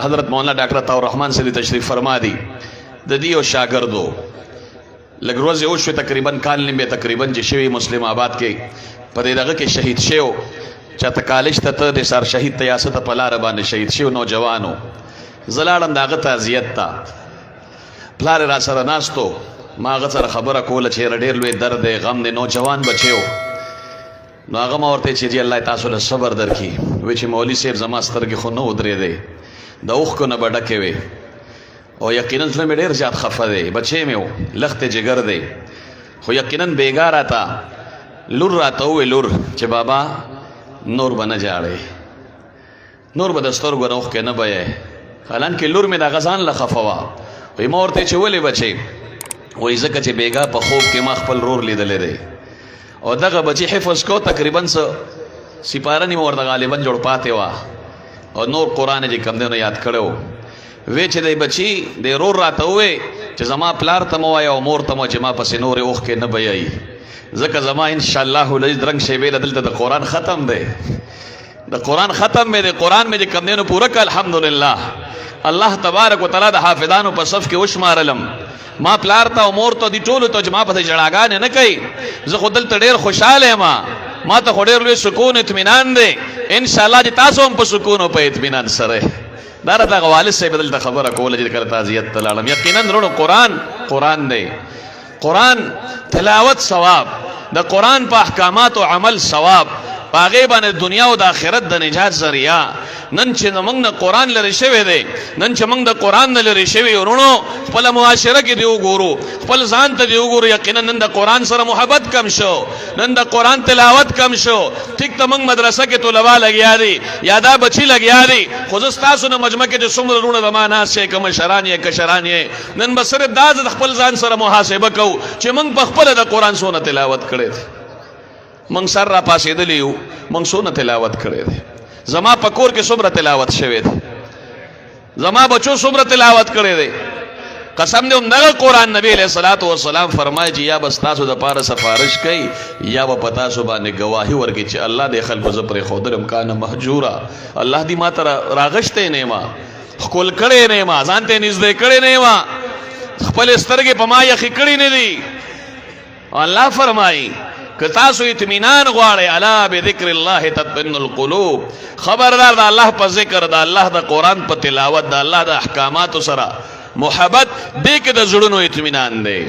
حضرت مولانا ڈاکٹر عطاء الرحمن سے تشریف فرما دی ددی او شاگردو لگ روز او شو تقریبا کال نیمه تقریبا چې شوی مسلم آباد کې په دغه کې شهید شو چاته کالج ته د سر شهید تیاست په لار باندې شهید شو نوجوانو زلاړم داغه تعزیت تا پلار را سره ناستو ما غ سره خبره کوله چې ډېر لوی درد غم د نوجوان بچو نو هغه ما ورته چې الله تاسو له صبر درکې وی چې مولوی صاحب زما سترګې خو نه ودرې دی د اوښ کو نه بډکې وي او یقینا زړه مې ډېر زیات خفه دی بچې مې و لخت جګر دی خو یقینا بیګا راته لور راته وویل لور چې بابا نور به نه جاړې نور به د سترګو نه اوښکې نه بهې حالانکې لور مې د غزان له خفه وه وایي ما ورته چې ولې بچې وایي ځکه چې بیګا په خوب کې ما خپل رور لیدلی دی او دغه بچی حفظ کو تقریبا سپاره نیمه ورته غالبا جوړ پاتې وه او نور قرآن چې کم دی نو یاد کړی وی چې دی بچی دی رور راته ووی چې زما پلار ته مو وایه او مور ته مو چې ما پسې نورې اوښکې نه بیایي ځکه زما انشاءالله العزیز درنګ شیبې دلته د قرآن ختم دی د قرآن ختم دی د قرآن مې چې کم دی نو پوره که الحمدلله الله تبارک وتعالی د حافظانو په صف کې وشمارلم ما پلار ته او مور ته دي ټولو ته چې ما پسې ژړاګانې نه کوي زه خو دلته ډېر خوشحاله یم ما ته خو ډېر لوی سکون اطمینان دی انشاءالله چې تاسو هم په سکون او په اطمینان سره دا راته هغه والد صاحب دلته خبره کوله چې کله تعزیت ته لاړم یقینا وروڼو قرآن دی قرآن تلاوت ثواب د قرآن په احکاماتو عمل ثواب په هغې باندې دنیا او د آخرت د نجات ذریعه نن چې زموږ نه قرآن لرې شوی دی نن چې موږ د قرآن نه لرې شوي وروڼو خپله معاشره کې دې وګورو خپل ځان ته دې وګورو یقینا نن د قرآن سره محبت کم شو نن د قرآن تلاوت کم شو ټیک ته موږ مدرسه کې طلبا لګیا دي یا دا بچي لګیا دي خو زه ستاسو نه مجمع کې چې څومره وروڼه زما ناست شئ که مشران یې کشران یې نن به صرف دا د خپل ځان سره محاسبه کوو چې موږ په خپله د قرآن څونه تلاوت کړی دی موږ سر را پاسېدلی یو موږ څونه تلاوت کړی دی زما په کور کې څومره تلاوت شوی دی زما بچو څومره تلاوت کړی دی قسم دې همدغه قرآن نبی علیه الصلاۃ والسلام فرمایي چې یا به ستاسو دپاره سفارش کوي یا به په تاسو باندې ګواهي ورکړي چې الله دې خلکو زه پرېښودلم کانه مهجورا الله دې ما ته راغشتی نه یم ښکل کړی نه یم ځان ته نږدې کړی نه یم خپلې سترګې په ما یخې کړي نه دي الله فرمایي که تاسو اطمینان غواړئ الا بذکر الله تطمئن القلوب خبردار د الله په ذکر د الله د قرآن په تلاوت د الله د احکاماتو سره محبت دې کې د زړونو اطمینان دی